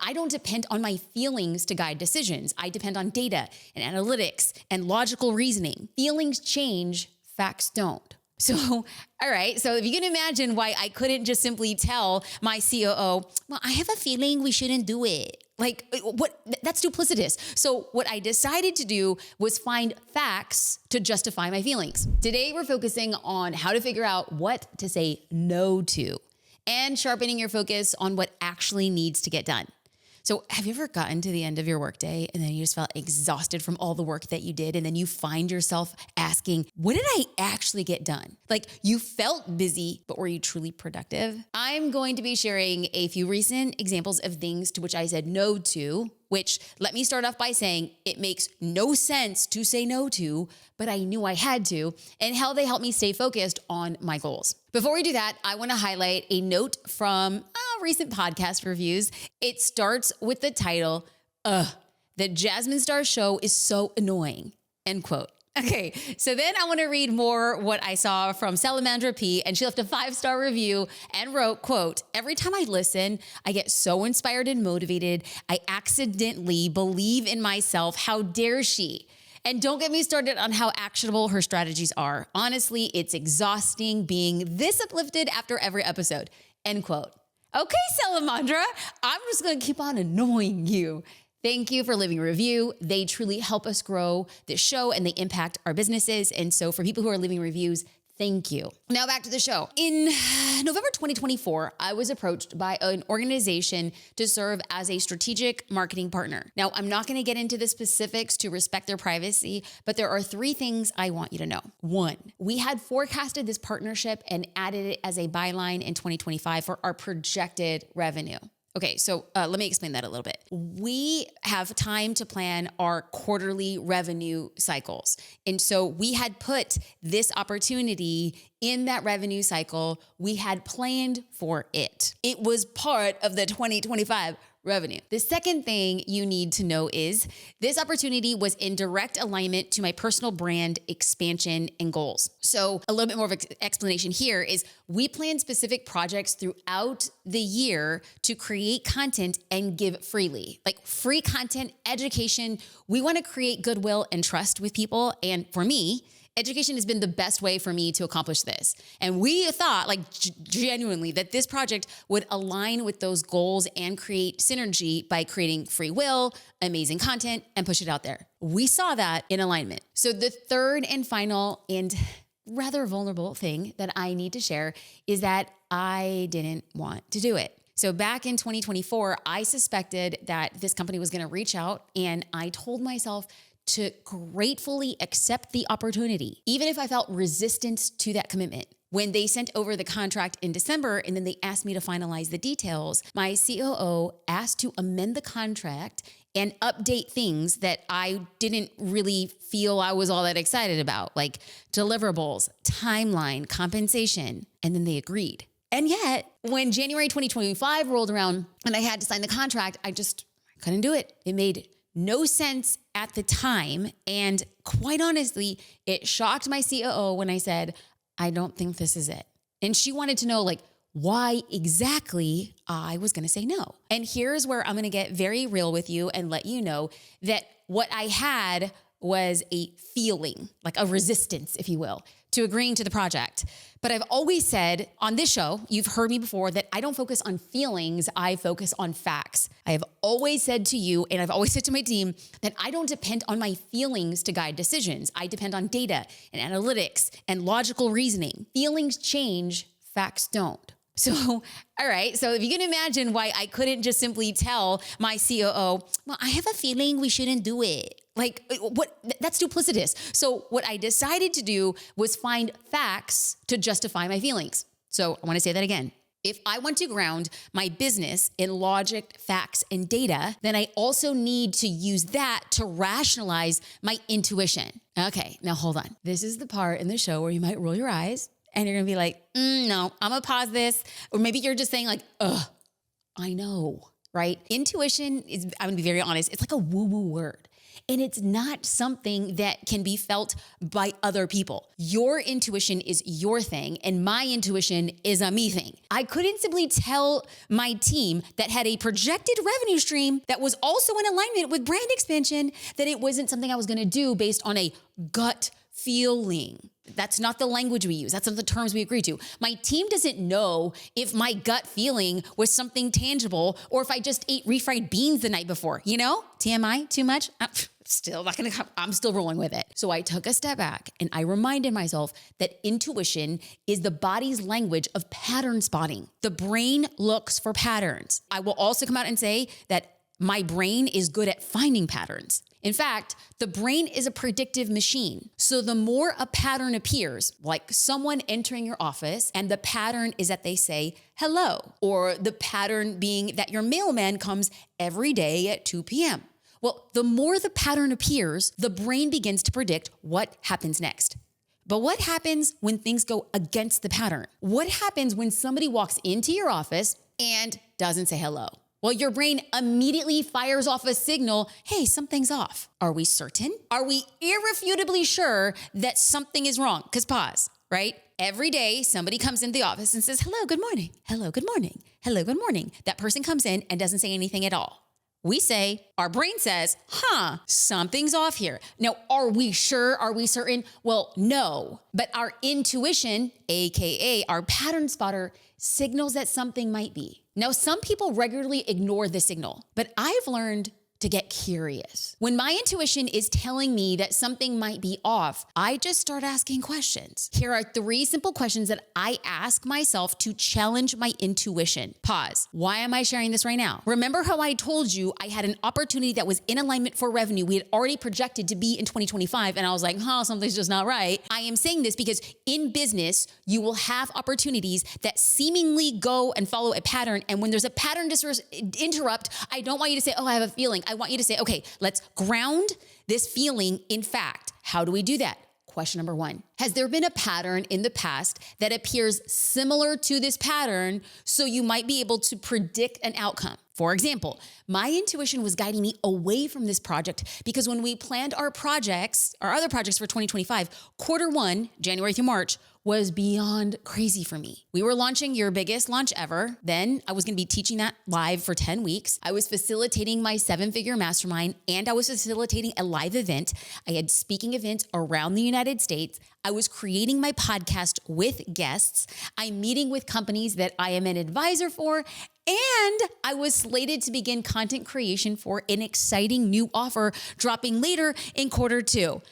I don't depend on my feelings to guide decisions. I depend on data and analytics and logical reasoning. Feelings change, facts don't. So, all right. So if you can imagine why I couldn't just simply tell my COO, well, I have a feeling we shouldn't do it. Like what? That's duplicitous. So what I decided to do was find facts to justify my feelings. Today, we're focusing on how to figure out what to say no to and sharpening your focus on what actually needs to get done. So have you ever gotten to the end of your workday and then you just felt exhausted from all the work that you did, and then you find yourself asking, what did I actually get done? Like, you felt busy, but were you truly productive? I'm going to be sharing a few recent examples of things to which I said no to, which, let me start off by saying, it makes no sense to say no to, but I knew I had to, and how they help me stay focused on my goals. Before we do that, I want to highlight a note from recent podcast reviews. It starts with the title, the Jasmine Star show is so annoying, end quote. Okay, so then I want to read more what I saw from Salamandra P, and she left a 5-star review and wrote, quote, every time I listen, I get so inspired and motivated. I accidentally believe in myself. How dare she? And don't get me started on how actionable her strategies are. Honestly, it's exhausting being this uplifted after every episode, end quote. Okay, Salamandra, I'm just going to keep on annoying you. Thank you for leaving a review. They truly help us grow this show and they impact our businesses. And so for people who are leaving reviews, thank you. Now back to the show. In November 2024, I was approached by an organization to serve as a strategic marketing partner. Now, I'm not going to get into the specifics to respect their privacy, but there are 3 things I want you to know. 1, we had forecasted this partnership and added it as a byline in 2025 for our projected revenue. Okay, so let me explain that a little bit. We have time to plan our quarterly revenue cycles. And so we had put this opportunity in that revenue cycle. We had planned for it. It was part of the 2025 revenue. The second thing you need to know is this opportunity was in direct alignment to my personal brand expansion and goals. So a little bit more of an explanation here is we plan specific projects throughout the year to create content and give freely, like free content, education. We want to create goodwill and trust with people. And for me, education has been the best way for me to accomplish this. And we thought, like, genuinely, that this project would align with those goals and create synergy by creating free will, amazing content, and push it out there. We saw that in alignment. So the third and final and rather vulnerable thing that I need to share is that I didn't want to do it. So back in 2024, I suspected that this company was going to reach out, and I told myself to gratefully accept the opportunity, even if I felt resistance to that commitment. When they sent over the contract in December and then they asked me to finalize the details, my COO asked to amend the contract and update things that I didn't really feel I was all that excited about, like deliverables, timeline, compensation, and then they agreed. And yet, when January 2025 rolled around and I had to sign the contract, I couldn't do it. It made no sense at the time. And quite honestly, it shocked my COO when I said, I don't think this is it. And she wanted to know, like, why exactly I was going to say no. And here's where I'm going to get very real with you and let you know that what I had was a feeling, like a resistance, if you will, to agreeing to the project. But I've always said on this show, you've heard me before, that I don't focus on feelings, I focus on facts. I have always said to you, and I've always said to my team, that I don't depend on my feelings to guide decisions. I depend on data and analytics and logical reasoning. Feelings change, facts don't. So, all right. So if you can imagine why I couldn't just simply tell my COO, well, I have a feeling we shouldn't do it. Like, what? That's duplicitous. So what I decided to do was find facts to justify my feelings. So I want to say that again. If I want to ground my business in logic, facts, and data, then I also need to use that to rationalize my intuition. Okay, now hold on. This is the part in the show where you might roll your eyes and you're going to be like, no, I'm going to pause this. Or maybe you're just saying like, I know, right? Intuition is, I'm going to be very honest, it's like a woo-woo word. And it's not something that can be felt by other people. Your intuition is your thing, and my intuition is a me thing. I couldn't simply tell my team that had a projected revenue stream that was also in alignment with brand expansion that it wasn't something I was gonna do based on a gut feeling. That's not the language we use. That's not the terms we agree to. My team doesn't know if my gut feeling was something tangible or if I just ate refried beans the night before. You know, TMI, too much? Still not gonna come. I'm still rolling with it. So I took a step back and I reminded myself that intuition is the body's language of pattern spotting. The brain looks for patterns. I will also come out and say that my brain is good at finding patterns. In fact, the brain is a predictive machine. So the more a pattern appears, like someone entering your office and the pattern is that they say hello, or the pattern being that your mailman comes every day at 2 p.m. Well, the more the pattern appears, the brain begins to predict what happens next. But what happens when things go against the pattern? What happens when somebody walks into your office and doesn't say hello? Well, your brain immediately fires off a signal, hey, something's off. Are we certain? Are we irrefutably sure that something is wrong? Because pause, right? Every day, somebody comes into the office and says, hello, good morning. Hello, good morning. Hello, good morning. That person comes in and doesn't say anything at all. We say, our brain says, something's off here. Now, are we sure? Are we certain? Well, no. But our intuition, AKA our pattern spotter, signals that something might be. Now, some people regularly ignore the signal, but I've learned to get curious. When my intuition is telling me that something might be off, I just start asking questions. Here are 3 simple questions that I ask myself to challenge my intuition. Pause. Why am I sharing this right now? Remember how I told you I had an opportunity that was in alignment for revenue we had already projected to be in 2025, and I was like, something's just not right. I am saying this because in business, you will have opportunities that seemingly go and follow a pattern, and when there's a pattern interrupt, I don't want you to say, I have a feeling. I want you to say, okay, let's ground this feeling in fact. How do we do that? Question number 1. Has there been a pattern in the past that appears similar to this pattern so you might be able to predict an outcome? For example, my intuition was guiding me away from this project because when we planned our other projects for 2025, quarter 1, January through March, was beyond crazy for me. We were launching your biggest launch ever. Then I was gonna be teaching that live for 10 weeks. I was facilitating my 7-figure mastermind, and I was facilitating a live event. I had speaking events around the United States. I was creating my podcast with guests. I'm meeting with companies that I am an advisor for, and I was slated to begin content creation for an exciting new offer dropping later in quarter 2.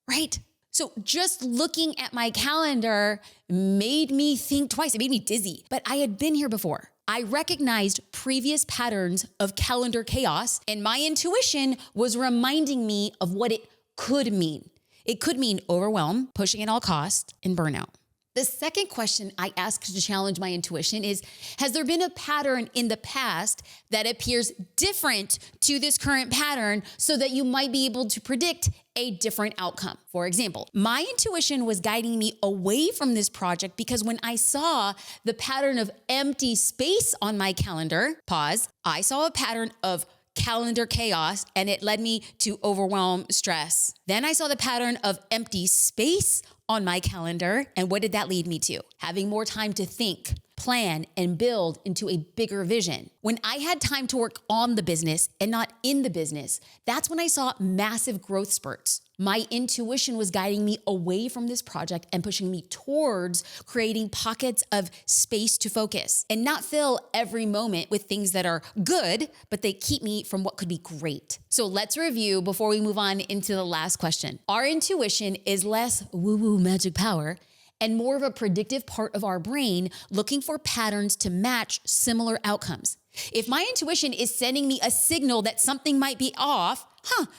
Right? So just looking at my calendar made me think twice. It made me dizzy, but I had been here before. I recognized previous patterns of calendar chaos, and my intuition was reminding me of what it could mean. It could mean overwhelm, pushing at all costs, and burnout. The second question I ask to challenge my intuition is, has there been a pattern in the past that appears different to this current pattern so that you might be able to predict a different outcome? For example, my intuition was guiding me away from this project because when I saw the pattern of empty space on my calendar, I saw a pattern of calendar chaos and it led me to overwhelm, stress. Then I saw the pattern of empty space on my calendar. And what did that lead me to? Having more time to think, plan, and build into a bigger vision. When I had time to work on the business and not in the business, that's when I saw massive growth spurts. My intuition was guiding me away from this project and pushing me towards creating pockets of space to focus and not fill every moment with things that are good, but they keep me from what could be great. So let's review before we move on into the last question. Our intuition is less woo-woo magic power and more of a predictive part of our brain looking for patterns to match similar outcomes. If my intuition is sending me a signal that something might be off,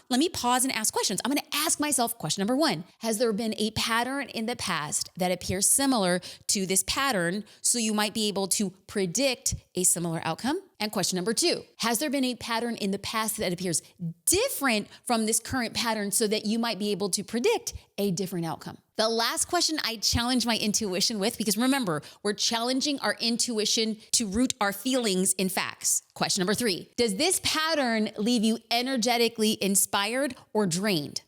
let me pause and ask questions. I'm gonna ask myself question number 1, has there been a pattern in the past that appears similar to this pattern so you might be able to predict a similar outcome? And question number 2, has there been a pattern in the past that appears different from this current pattern so that you might be able to predict a different outcome? The last question I challenge my intuition with, because remember, we're challenging our intuition to root our feelings in facts. Question number 3, does this pattern leave you energetically inspired or drained?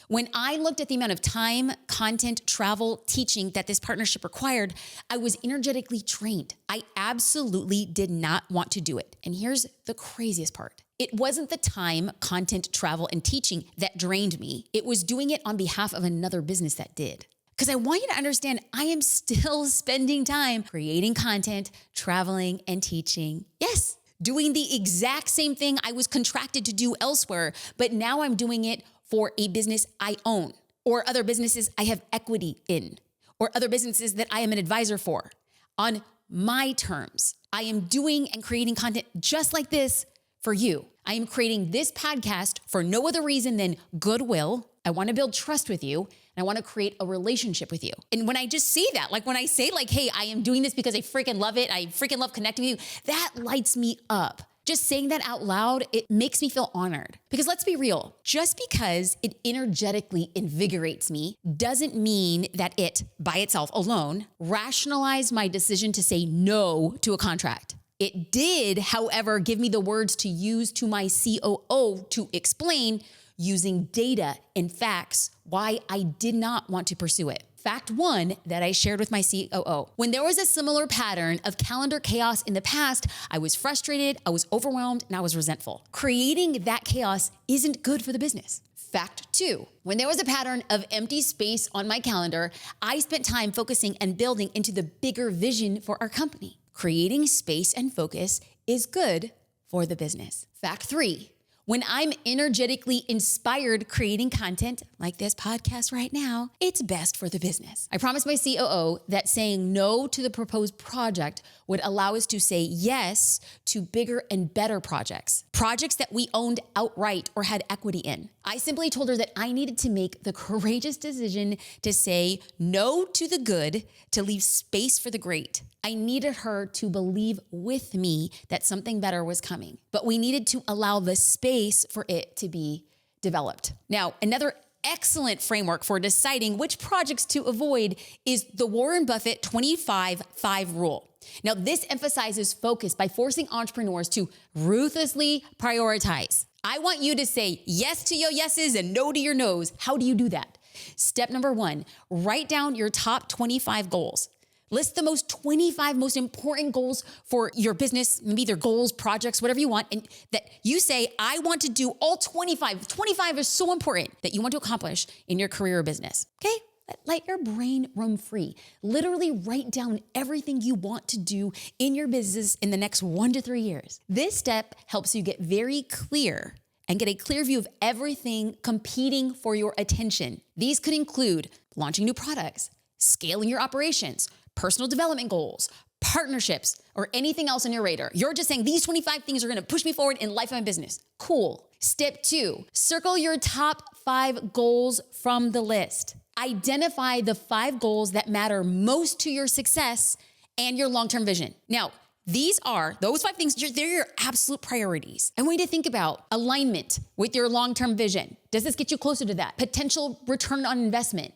When I looked at the amount of time, content, travel, teaching that this partnership required, I was energetically drained. I absolutely did not want to do it. And here's the craziest part. It wasn't the time, content, travel, and teaching that drained me. It was doing it on behalf of another business that did. Because I want you to understand, I am still spending time creating content, traveling, and teaching. Yes, doing the exact same thing I was contracted to do elsewhere, but now I'm doing it for a business I own, or other businesses I have equity in, or other businesses that I am an advisor for on my terms. I am doing and creating content just like this for you. I am creating this podcast for no other reason than goodwill. I want to build trust with you, and I want to create a relationship with you. And when I just say that, like when I say like, hey, I am doing this because I freaking love it, I freaking love connecting with you, that lights me up. Just saying that out loud, it makes me feel honored. Because let's be real, just because it energetically invigorates me doesn't mean that it, by itself alone, rationalized my decision to say no to a contract. It did, however, give me the words to use to my COO to explain using data and facts why I did not want to pursue it. Fact 1 that I shared with my COO. When there was a similar pattern of calendar chaos in the past, I was frustrated, I was overwhelmed, and I was resentful. Creating that chaos isn't good for the business. Fact 2, when there was a pattern of empty space on my calendar, I spent time focusing and building into the bigger vision for our company. Creating space and focus is good for the business. Fact 3, when I'm energetically inspired creating content like this podcast right now, it's best for the business. I promised my COO that saying no to the proposed project would allow us to say yes to bigger and better projects that we owned outright or had equity in. I simply told her that I needed to make the courageous decision to say no to the good, to leave space for the great. I needed her to believe with me that something better was coming, but we needed to allow the space for it to be developed. Now, another excellent framework for deciding which projects to avoid is the Warren Buffett 25-5 rule. Now, this emphasizes focus by forcing entrepreneurs to ruthlessly prioritize. I want you to say yes to your yeses and no to your nos. How do you do that? Step number 1, write down your top 25 goals. List the 25 most important goals for your business, maybe they're goals, projects, whatever you want, and that you say, I want to do all 25. 25 is so important that you want to accomplish in your career or business. Okay? Let your brain roam free. Literally write down everything you want to do in your business in the next 1 to 3 years. This step helps you get very clear and get a clear view of everything competing for your attention. These could include launching new products, scaling your operations, personal development goals, partnerships, or anything else on your radar. You're just saying these 25 things are gonna push me forward in life and business. Cool. Step 2, circle your top 5 goals from the list. Identify the 5 goals that matter most to your success and your long-term vision. Now, those 5 things, they're your absolute priorities. I want you to think about alignment with your long-term vision. Does this get you closer to that? Potential return on investment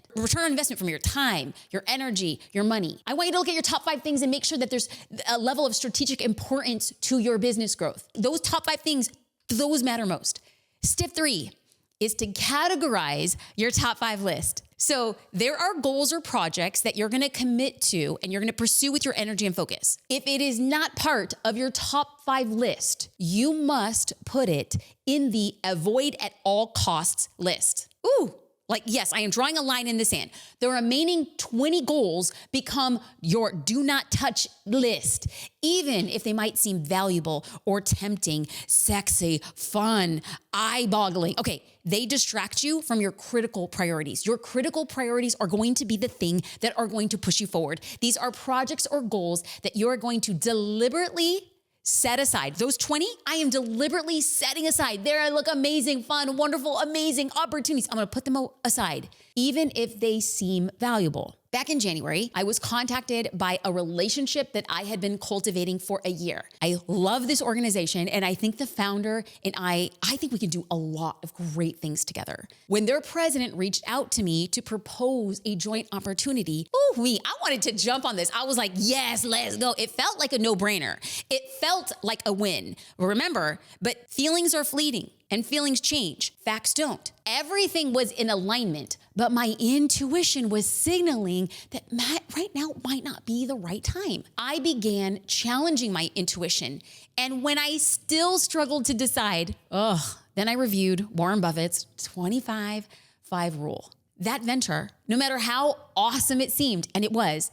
from your time, your energy, your money. I want you to look at your top 5 things and make sure that there's a level of strategic importance to your business growth. Those top 5 things, those matter most. Step 3 is to categorize your top 5 list. So there are goals or projects that you're going to commit to and you're going to pursue with your energy and focus. If it is not part of your top 5 list, you must put it in the avoid at all costs list. Ooh, like, yes, I am drawing a line in the sand. The remaining 20 goals become your do not touch list, even if they might seem valuable or tempting, sexy, fun, eye-boggling. Okay, they distract you from your critical priorities. Your critical priorities are going to be the thing that are going to push you forward. These are projects or goals that you're going to deliberately set aside. Those 20, I am deliberately setting aside. There I look amazing, fun, wonderful, amazing opportunities. I'm going to put them aside, even if they seem valuable. Back in January, I was contacted by a relationship that I had been cultivating for a year. I love this organization, and I think the founder and I think we can do a lot of great things together. When their president reached out to me to propose a joint opportunity, I wanted to jump on this. I was like, yes, let's go. It felt like a no-brainer. It felt like a win. Remember, but feelings are fleeting and feelings change. Facts don't. Everything was in alignment, but my intuition was signaling that right now might not be the right time. I began challenging my intuition. And when I still struggled to decide, then I reviewed Warren Buffett's 25-5 rule. That venture, no matter how awesome it seemed, and it was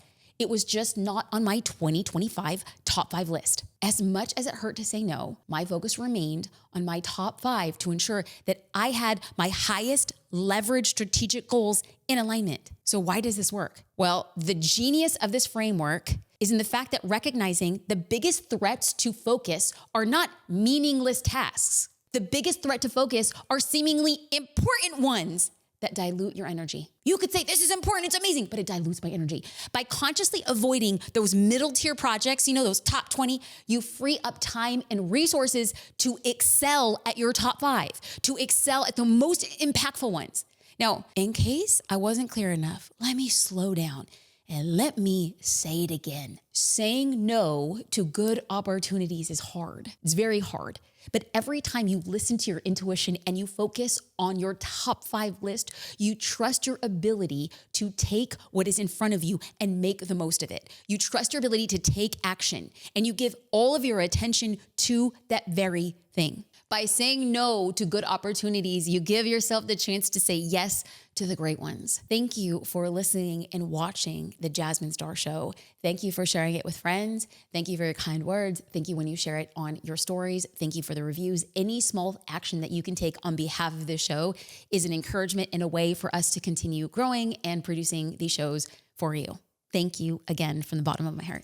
just not on my 2025 top 5 list. As much as it hurt to say no, my focus remained on my top 5 to ensure that I had my highest leverage strategic goals in alignment. So why does this work? Well, the genius of this framework is in the fact that recognizing the biggest threats to focus are not meaningless tasks. The biggest threat to focus are seemingly important ones that dilute your energy. You could say, this is important, it's amazing, but it dilutes my energy. By consciously avoiding those middle tier projects, those top 20, you free up time and resources to excel at your top 5, to excel at the most impactful ones. Now, in case I wasn't clear enough, let me slow down and let me say it again. Saying no to good opportunities is hard. It's very hard. But every time you listen to your intuition and you focus on your top 5 list, you trust your ability to take what is in front of you and make the most of it. You trust your ability to take action, and you give all of your attention to that very thing. By saying no to good opportunities, you give yourself the chance to say yes to the great ones. Thank you for listening and watching the Jasmine Star Show. Thank you for sharing it with friends. Thank you for your kind words. Thank you when you share it on your stories. Thank you for the reviews. Any small action that you can take on behalf of this show is an encouragement and a way for us to continue growing and producing these shows for you. Thank you again from the bottom of my heart.